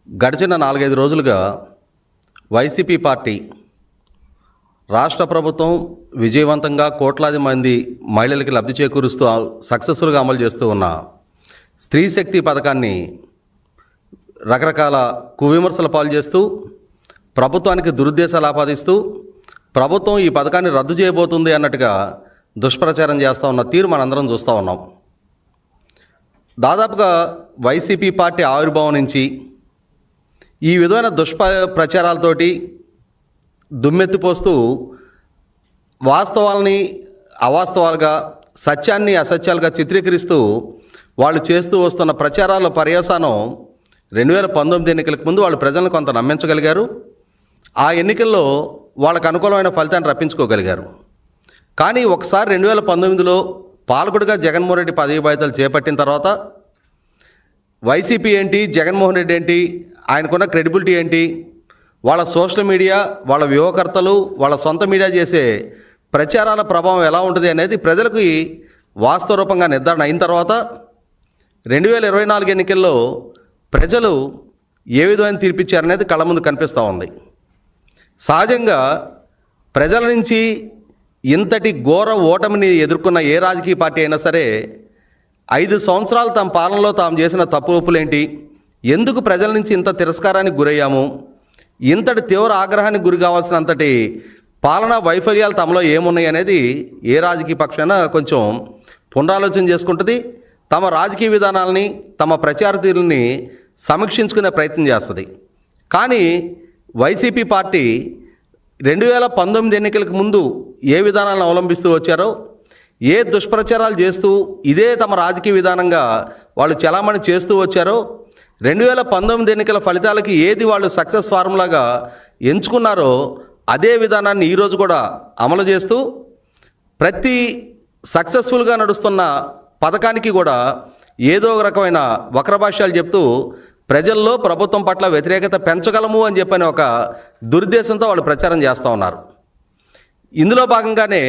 గడిచిన 4-5 రోజులుగా YCP party రాష్ట్ర ప్రభుత్వం విజయవంతంగా కోట్లాది మంది మహిళలకి లబ్ధి చేకూరుస్తూ సక్సెస్ఫుల్గా అమలు చేస్తూ ఉన్న స్త్రీ శక్తి పథకాన్ని రకరకాల కువిమర్శల పాలు చేస్తూ ప్రభుత్వానికి దురుద్దేశాలు ఆపాదిస్తూ ప్రభుత్వం ఈ పథకాన్ని రద్దు చేయబోతుంది అన్నట్టుగా దుష్ప్రచారం చేస్తూ ఉన్న తీరు మనందరం చూస్తూ ఉన్నాం. దాదాపుగా వైసీపీ పార్టీ ఆవిర్భావం నుంచి ఈ విధమైన ప్రచారాలతోటి దుమ్మెత్తిపోస్తూ వాస్తవాలని అవాస్తవాలుగా సత్యాన్ని అసత్యాలుగా చిత్రీకరిస్తూ వాళ్ళు చేస్తూ వస్తున్న ప్రచారాల పర్యవసానం 2019 ఎన్నికలకు ముందు వాళ్ళు ప్రజలను కొంత నమ్మించగలిగారు. ఆ ఎన్నికల్లో వాళ్ళకు అనుకూలమైన ఫలితాన్ని రప్పించుకోగలిగారు. కానీ ఒకసారి 2019లో పాలకుడిగా జగన్మోహన్ రెడ్డి పదవి బాధ్యతలు చేపట్టిన తర్వాత వైసీపీ ఏంటి, జగన్మోహన్ రెడ్డి ఏంటి, ఆయనకున్న క్రెడిబిలిటీ ఏంటి, వాళ్ళ సోషల్ మీడియా, వాళ్ళ వ్యూహకర్తలు, వాళ్ళ సొంత మీడియా చేసే ప్రచారాల ప్రభావం ఎలా ఉంటుంది అనేది ప్రజలకు వాస్తవ రూపంగా నిర్ధారణ అయిన తర్వాత 2024 ఎన్నికల్లో ప్రజలు ఏ విధమైన తీర్పిచ్చారనేది కళ్ళ ముందు కనిపిస్తూ ఉంది. సహజంగా ప్రజల నుంచి ఇంతటి ఘోర ఓటమిని ఎదుర్కొన్న ఏ రాజకీయ పార్టీ అయినా సరే 5 సంవత్సరాలు తమ పాలనలో తాము చేసిన తప్పులేంటి, ఎందుకు ప్రజల నుంచి ఇంత తిరస్కారానికి గురయ్యాము, ఇంతటి తీవ్ర ఆగ్రహానికి గురి కావాల్సినంతటి పాలనా వైఫల్యాలు తమలో ఏమున్నాయి అనేది ఏ రాజకీయ పక్షమైనా కొంచెం పునరాలోచన చేసుకుంటుంది. తమ రాజకీయ విధానాలని, తమ ప్రచార తీరుని సమీక్షించుకునే ప్రయత్నం చేస్తుంది. కానీ వైసీపీ పార్టీ 2019 ఎన్నికలకు ముందు ఏ విధానాలను అవలంబిస్తూ వచ్చారో, ఏ దుష్ప్రచారాలు చేస్తూ ఇదే తమ రాజకీయ విధానంగా వాళ్ళు చలామణి చేస్తూ వచ్చారో, 2019 ఎన్నికల ఫలితాలకి ఏది వాళ్ళు సక్సెస్ ఫార్ములాగా ఎంచుకున్నారో అదే విధానాన్ని ఈరోజు కూడా అమలు చేస్తూ ప్రతి సక్సెస్ఫుల్గా నడుస్తున్న పథకానికి కూడా ఏదో ఒక రకమైన వక్రభాష్యాలు చెప్తూ ప్రజల్లో ప్రభుత్వం పట్ల వ్యతిరేకత పెంచగలము అని చెప్పని ఒక దురుద్దేశంతో వాళ్ళు ప్రచారం చేస్తూ ఉన్నారు. ఇందులో భాగంగానే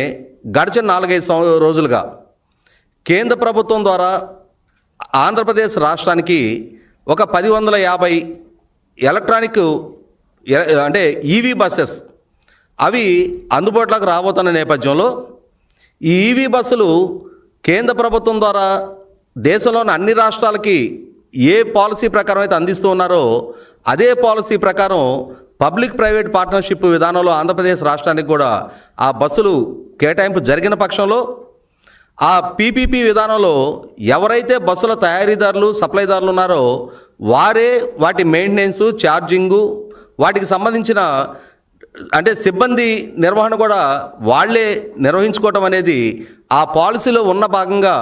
గడిచిన 4-5 రోజులుగా కేంద్ర ప్రభుత్వం ద్వారా ఆంధ్రప్రదేశ్ రాష్ట్రానికి ఒక 1050 ఎలక్ట్రానిక్ అంటే ఈవీ బస్సెస్ అవి అందుబాటులోకి రాబోతున్న నేపథ్యంలో ఈ ఈవీ బస్సులు కేంద్ర ప్రభుత్వం ద్వారా దేశంలోని అన్ని రాష్ట్రాలకి ఏ పాలసీ ప్రకారం అయితే అందిస్తూ ఉన్నారో అదే పాలసీ ప్రకారం పబ్లిక్ ప్రైవేట్ పార్ట్నర్షిప్ విధానంలో ఆంధ్రప్రదేశ్ రాష్ట్రానికి కూడా ఆ బస్సులు కేటాయింపు జరిగిన పక్షంలో ఆ పీపీపీ విధానంలో ఎవరైతే బస్సుల తయారీదారులు, సప్లైదారులు ఉన్నారో వారే వాటి మెయింటెనెన్సు, ఛార్జింగు, వాటికి సంబంధించిన అంటే సిబ్బంది నిర్వహణ కూడా వాళ్లే నిర్వహించుకోవటం అనేది ఆ పాలసీలో ఉన్న భాగంగా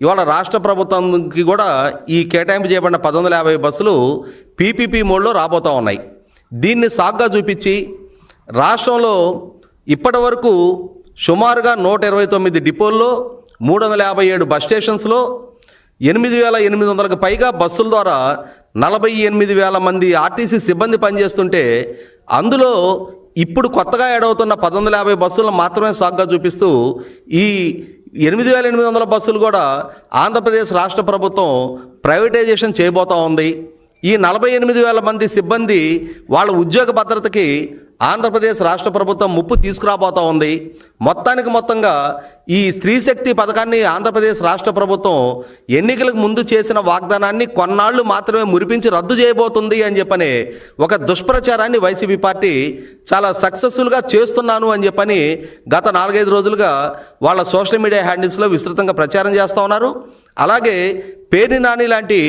ఇవాళ రాష్ట్ర ప్రభుత్వానికి కూడా ఈ కేటాయింపు చేయబడిన 1150 బస్సులు పీపీపీ మోడ్లో రాబోతూ ఉన్నాయి. దీన్ని సాగ్గా చూపించి రాష్ట్రంలో ఇప్పటి వరకు సుమారుగా 129 డిపోల్లో 357 బస్ స్టేషన్స్లో 8,800కు పైగా బస్సుల ద్వారా 48,000 మంది ఆర్టీసీ సిబ్బంది పనిచేస్తుంటే అందులో ఇప్పుడు కొత్తగా ఏడవుతున్న 1150 బస్సులను మాత్రమే సాగ్గా చూపిస్తూ ఈ 8,800 బస్సులు కూడా ఆంధ్రప్రదేశ్ రాష్ట్ర ప్రభుత్వం ప్రైవేటైజేషన్ చేయబోతూ ఉంది. ఈ 48,000 మంది సిబ్బంది వాళ్ళ ఉద్యోగ భద్రతకి ఆంధ్రప్రదేశ్ రాష్ట్ర ప్రభుత్వం ముప్పు తీసుకురాబోతూ ఉంది. మొత్తంగా ఈ స్త్రీ శక్తి పథకాన్ని ఆంధ్రప్రదేశ్ రాష్ట్ర ప్రభుత్వం ఎన్నికలకు ముందు చేసిన వాగ్దానాన్ని కొన్నాళ్ళు మాత్రమే మురిపించి రద్దు చేయబోతుంది అని చెప్పని ఒక దుష్ప్రచారాన్ని వైసీపీ పార్టీ చాలా సక్సెస్ఫుల్గా చేస్తున్నాను అని చెప్పని గత 4-5 రోజులుగా వాళ్ళ సోషల్ మీడియా హ్యాండిల్స్లో విస్తృతంగా ప్రచారం చేస్తూ ఉన్నారు. అలాగే పేర్ని నాని లాంటి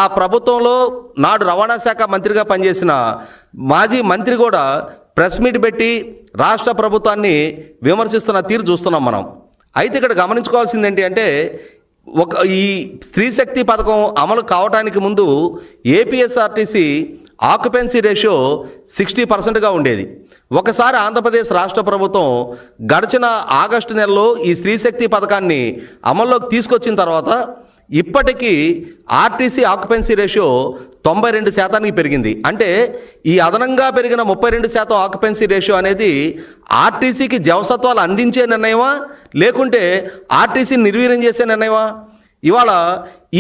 ఆ ప్రభుత్వంలో నాడు రవాణా శాఖ మంత్రిగా పనిచేసిన మాజీ మంత్రి కూడా ప్రెస్ మీట్ పెట్టి రాష్ట్ర ప్రభుత్వాన్ని విమర్శిస్తున్న తీరు చూస్తున్నాం మనం. అయితే ఇక్కడ గమనించుకోవాల్సింది ఏంటి అంటే ఈ స్త్రీ శక్తి పథకం అమలు కావడానికి ముందు ఏపీఎస్ఆర్టీసీ ఆక్యుపెన్సీ రేషియో 60%గా ఉండేది. ఒకసారి ఆంధ్రప్రదేశ్ రాష్ట్ర ప్రభుత్వం గడిచిన ఆగస్టు నెలలో ఈ స్త్రీ శక్తి పథకాన్ని అమల్లోకి తీసుకొచ్చిన తర్వాత ఇప్పటికీ ఆర్టీసీ ఆక్యుపెన్సీ రేషియో 92% పెరిగింది. అంటే ఈ అదనంగా పెరిగిన 32% ఆక్యుపెన్సీ రేషియో అనేది ఆర్టీసీకి జవసత్వాలు అందించే నిర్ణయమా లేకుంటే ఆర్టీసీని నిర్వీర్యం చేసే నిర్ణయమా? ఇవాళ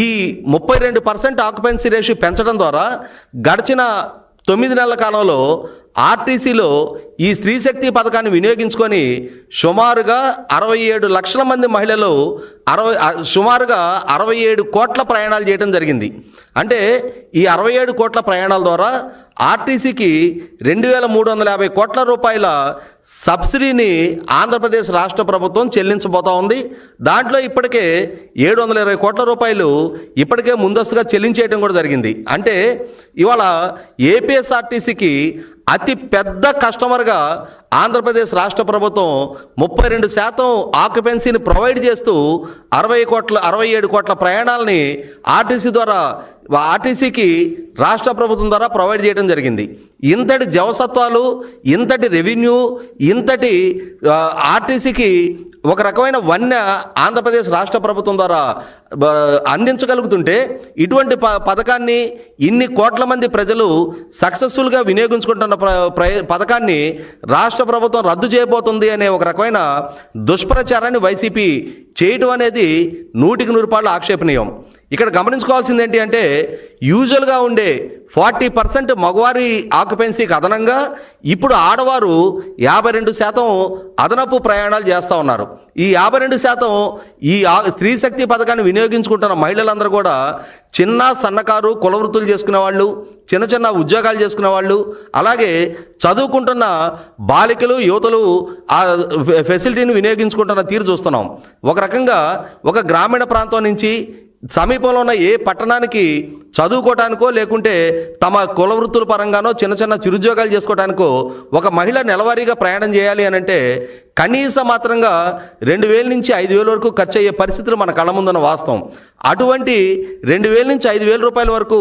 ఈ 32% ఆక్యుపెన్సీ రేషియో పెంచడం ద్వారా గడిచిన 9 నెలల కాలంలో ఆర్టీసీలో ఈ స్త్రీశక్తి పథకాన్ని వినియోగించుకొని సుమారుగా 67 లక్షల మంది మహిళలు సుమారుగా 67 కోట్ల ప్రయాణాలు చేయడం జరిగింది. అంటే ఈ 67 కోట్ల ప్రయాణాల ద్వారా ఆర్టీసీకి 2350 కోట్ల రూపాయల సబ్సిడీని ఆంధ్రప్రదేశ్ రాష్ట్ర ప్రభుత్వం చెల్లించబోతా ఉంది. దాంట్లో ఇప్పటికే 720 కోట్ల రూపాయలు ఇప్పటికే ముందస్తుగా చెల్లించేయడం కూడా జరిగింది. అంటే ఇవాళ ఏపీఎస్ఆర్టీసీకి అతి పెద్ద కస్టమర్గా ఆంధ్రప్రదేశ్ రాష్ట్ర ప్రభుత్వం 32% ఆక్యుపెన్సీని ప్రొవైడ్ చేస్తూ 67 కోట్ల ప్రయాణాలని ఆర్టీసీకి రాష్ట్ర ప్రభుత్వం ద్వారా ప్రొవైడ్ చేయడం జరిగింది. ఇంతటి జవసత్వాలు, ఇంతటి రెవెన్యూ, ఇంతటి ఆర్టీసీకి ఒక రకమైన వన్య ఆంధ్రప్రదేశ్ రాష్ట్ర ప్రభుత్వం ద్వారా అందించగలుగుతుంటే ఇటువంటి పథకాన్ని ఇన్ని కోట్ల మంది ప్రజలు సక్సెస్ఫుల్గా వినియోగించుకుంటున్న పథకాన్ని రాష్ట్ర ప్రభుత్వం రద్దు చేయబోతుంది అనే ఒక రకమైన దుష్ప్రచారాన్ని వైసీపీ చేయటం అనేది 100% ఆక్షేపణీయం. ఇక్కడ గమనించుకోవాల్సింది ఏంటి అంటే యూజువల్గా ఉండే 40% మగవారి ఆక్యుపెన్సీకి అదనంగా ఇప్పుడు ఆడవారు 52% అదనపు ప్రయాణాలు చేస్తూ ఉన్నారు. ఈ 52% ఈ స్త్రీశక్తి పథకాన్ని వినియోగించుకుంటున్న మహిళలందరూ కూడా చిన్న సన్నకారు కుల వృత్తులు చేసుకునే వాళ్ళు, చిన్న చిన్న ఉద్యోగాలు చేసుకునే వాళ్ళు, అలాగే చదువుకుంటున్న బాలికలు, యువతులు ఆ ఫెసిలిటీని వినియోగించుకుంటున్న తీరు చూస్తున్నాం. ఒక రకంగా ఒక గ్రామీణ ప్రాంతం నుంచి సమీపంలో ఉన్న ఏ పట్టణానికి చదువుకోవటానికో లేకుంటే తమ కుల వృత్తుల పరంగానో చిన్న చిన్న చిరుద్యోగాలు చేసుకోవటానికో ఒక మహిళ నెలవారీగా ప్రయాణం చేయాలి అని అంటే కనీసం మాత్రంగా 2000 నుంచి 5000 వరకు ఖర్చు అయ్యే పరిస్థితులు మన కళ్ళ ముందున్న వాస్తవం. అటువంటి 2000 నుంచి 5000 రూపాయల వరకు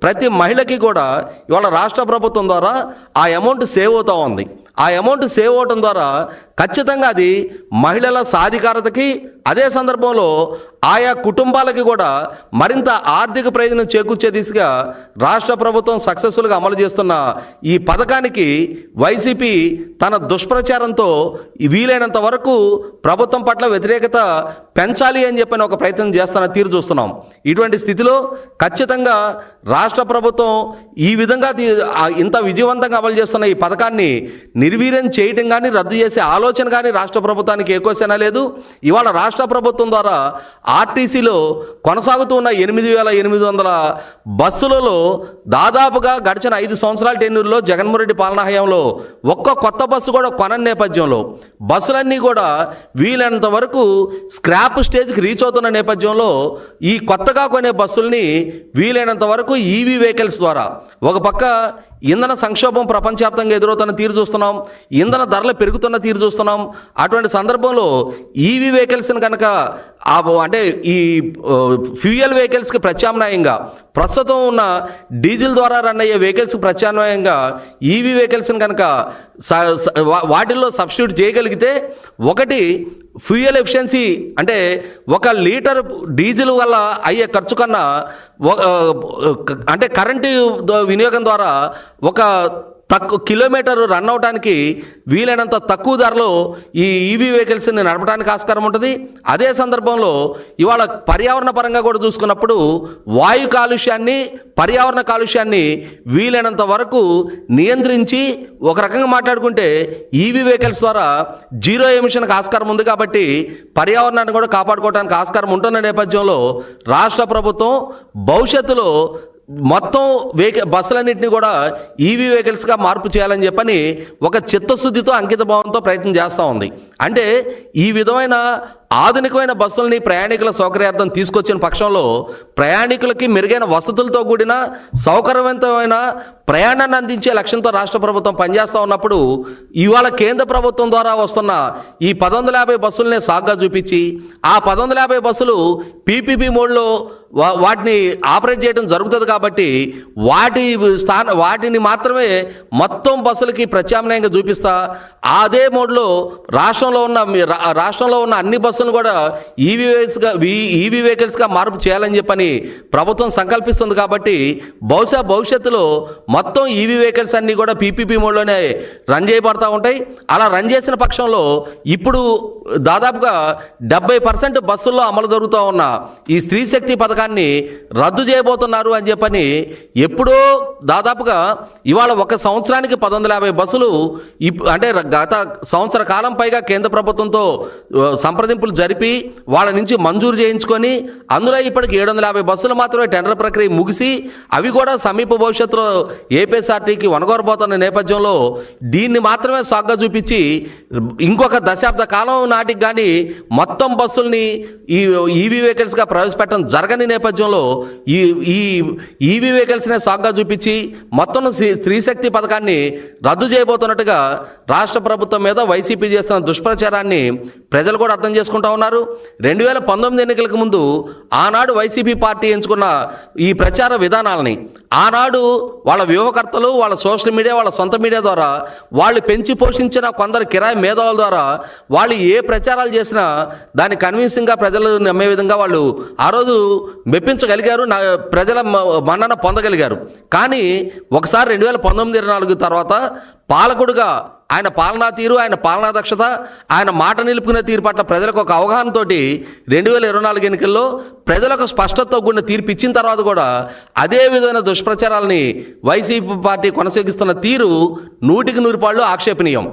ప్రతి మహిళకి కూడా ఇవాళ రాష్ట్ర ప్రభుత్వం ద్వారా ఆ అమౌంట్ సేవ్ అవుతూ ఉంది. ఆ అమౌంట్ సేవ్ అవటం ద్వారా ఖచ్చితంగా అది మహిళల సాధికారతకి, అదే సందర్భంలో ఆయా కుటుంబాలకి కూడా మరింత ఆర్థిక ప్రయోజనం చేకూర్చే దిశగా రాష్ట్ర ప్రభుత్వం సక్సెస్ఫుల్గా అమలు చేస్తున్న ఈ పథకానికి వైసీపీ తన దుష్ప్రచారంతో వీలైనంత వరకు ప్రభుత్వం పట్ల వ్యతిరేకత పెంచాలి అని చెప్పని ఒక ప్రయత్నం చేస్తున్న తీరు చూస్తున్నాం. ఇటువంటి స్థితిలో ఖచ్చితంగా రాష్ట్ర ప్రభుత్వం ఈ విధంగా ఇంత విజయవంతంగా అమలు చేస్తున్న ఈ పథకాన్ని నిర్వీర్యం చేయటం కానీ రద్దు చేసే ఆలోచన కానీ రాష్ట్ర ప్రభుత్వానికి ఎక్కువసేనా లేదు. ఇవాళ రాష్ట్ర ప్రభుత్వం ద్వారా ఆర్టీసీలో కొనసాగుతూ ఉన్న 8800 బస్సులలో దాదాపుగా గడిచిన 5 సంవత్సరాల టెన్యూర్లో జగన్మోహన్ రెడ్డి పాలనా హయాంలో ఒక్క కొత్త బస్సు కూడా కొనని నేపథ్యంలో బస్సులన్నీ కూడా వీలైనంత వరకు స్క్రాప్ స్టేజ్కి రీచ్ అవుతున్న నేపథ్యంలో ఈ కొత్తగా కొనే బస్సుల్ని వీలైనంత వరకు ఈవీ వెహికల్స్ ద్వారా ఒక పక్క ఇంధన సంక్షోభం ప్రపంచవ్యాప్తంగా ఎదురవుతున్న తీరు చూస్తున్నాం, ఇంధన ధరలు పెరుగుతున్న తీరు చూస్తున్నాం. అటువంటి సందర్భంలో ఈవీ వెహికల్స్ని కనుక అంటే ఈ ఫ్యూయల్ వెహికల్స్కి ప్రత్యామ్నాయంగా ప్రస్తుతం ఉన్న డీజిల్ ద్వారా రన్ అయ్యే వెహికల్స్కి ప్రత్యామ్నాయంగా ఈవీ వెహికల్స్ని కనుక వాటిల్లో సబ్స్టిట్యూట్ చేయగలిగితే ఒకటి ఫ్యూయల్ ఎఫిషియన్సీ అంటే 1 లీటర్ డీజిల్ వల్ల అయ్యే ఖర్చు కన్నా అంటే కరెంటు వినియోగం ద్వారా ఒక కిలోమీటర్ రన్ అవడానికి వీలైనంత తక్కువ ధరలో ఈ ఈవీ వెహికల్స్ని నడపడానికి ఆస్కారం ఉంటుంది. అదే సందర్భంలో ఇవాళ పర్యావరణ పరంగా కూడా చూసుకున్నప్పుడు వాయు కాలుష్యాన్ని, పర్యావరణ కాలుష్యాన్ని వీలైనంత వరకు నియంత్రించి ఒక రకంగా మాట్లాడుకుంటే ఈవీ వెహికల్స్ ద్వారా జీరో ఎమిషన్కి ఆస్కారం ఉంది. కాబట్టి పర్యావరణాన్ని కూడా కాపాడుకోవడానికి ఆస్కారం ఉంటున్న నేపథ్యంలో రాష్ట్ర ప్రభుత్వం భవిష్యత్తులో మొత్తం బస్సులన్నింటినీ కూడా ఈవీ వెహికల్స్గా మార్పు చేయాలని చెప్పని ఒక చిత్తశుద్ధితో, అంకిత భావంతో ప్రయత్నం చేస్తూ ఉంది. అంటే ఈ విధమైన ఆధునికమైన బస్సుల్ని ప్రయాణికుల సౌకర్యార్థం తీసుకొచ్చిన పక్షంలో ప్రయాణికులకి మెరుగైన వసతులతో కూడిన సౌకర్యవంతమైన ప్రయాణాన్ని అందించే లక్ష్యంతో రాష్ట్ర ప్రభుత్వం పనిచేస్తూ ఉన్నప్పుడు ఇవాళ కేంద్ర ప్రభుత్వం ద్వారా వస్తున్న ఈ 1150 బస్సులనే సాగ్గా చూపించి ఆ 1150 బస్సులు పీపీపీ మోడ్లో వాటిని ఆపరేట్ చేయడం జరుగుతుంది. కాబట్టి వాటిని మాత్రమే మొత్తం బస్సులకి ప్రత్యామ్నాయంగా చూపిస్తా అదే మోడ్లో రాష్ట్రంలో ఉన్న అన్ని బస్సులు బస్సులను కూడా ఈవీ వెహికల్స్గా మార్పు చేయాలని చెప్పని ప్రభుత్వం సంకల్పిస్తుంది. కాబట్టి బహుశా భవిష్యత్తులో మొత్తం ఈవీ వెహికల్స్ అన్నీ కూడా పీపీపీ మోడ్లోనే రన్ చేయబడతా ఉంటాయి. అలా రన్ చేసిన పక్షంలో ఇప్పుడు దాదాపుగా 70% బస్సుల్లో అమలు జరుగుతూ ఉన్న ఈ స్త్రీ శక్తి పథకాన్ని రద్దు చేయబోతున్నారు అని చెప్పని ఎప్పుడో దాదాపుగా ఇవాళ ఒక సంవత్సరానికి 1150 బస్సులు అంటే గత సంవత్సర కాలం పైగా కేంద్ర ప్రభుత్వంతో సంప్రదింపులు జరిపి వాళ్ళ నుంచి మంజూరు చేయించుకొని అందులో ఇప్పటికి 750 బస్సులు మాత్రమే టెండర్ ప్రక్రియ ముగిసి అవి కూడా సమీప భవిష్యత్తులో ఏపీఎస్ఆర్టీకి వనగొరబోతున్న నేపథ్యంలో దీన్ని మాత్రమే సాగ్గా చూపించి ఇంకొక దశాబ్ద కాలం నాటికి కానీ మొత్తం బస్సుల్ని ఈ ఈవీ వెహికల్స్గా ప్రవేశపెట్టడం జరగని నేపథ్యంలో ఈ ఈవీ వెహికల్స్నే సాగ్గా చూపించి మొత్తం స్త్రీశక్తి పథకాన్ని రద్దు చేయబోతున్నట్టుగా రాష్ట్ర ప్రభుత్వం మీద వైసీపీ చేస్తున్న దుష్ప్రచారాన్ని ప్రజలు కూడా అర్థం చేసుకుంటా ఉన్నారు. 2019 ఎన్నికలకు ముందు ఆనాడు వైసీపీ పార్టీ ఎంచుకున్న ఈ ప్రచార విధానాలని ఆనాడు వాళ్ళ వ్యూహకర్తలు వాళ్ళ సోషల్ మీడియా వాళ్ళ సొంత మీడియా ద్వారా వాళ్ళు పెంచి పోషించిన కొందరు కిరాయి మేధావుల ద్వారా వాళ్ళు ఏ ప్రచారాలు చేసినా దాన్ని కన్విన్సింగ్గా ప్రజలు నమ్మే విధంగా వాళ్ళు ఆ రోజు మెప్పించగలిగారు, ప్రజల మన్నన పొందగలిగారు. కానీ ఒకసారి 2019-24 తర్వాత పాలకుడుగా ఆయన పాలనా తీరు, ఆయన పాలనా దక్షత, ఆయన మాట నిలుపుకునే తీరు పట్ల ప్రజలకు ఒక అవగాహనతోటి 2024 ఎన్నికల్లో ప్రజలకు స్పష్టతతో కూడిన తీర్పు ఇచ్చిన తర్వాత కూడా అదే విధమైన దుష్ప్రచారాలని వైసీపీ పార్టీ కొనసాగిస్తున్న తీరు 100% ఆక్షేపణీయం.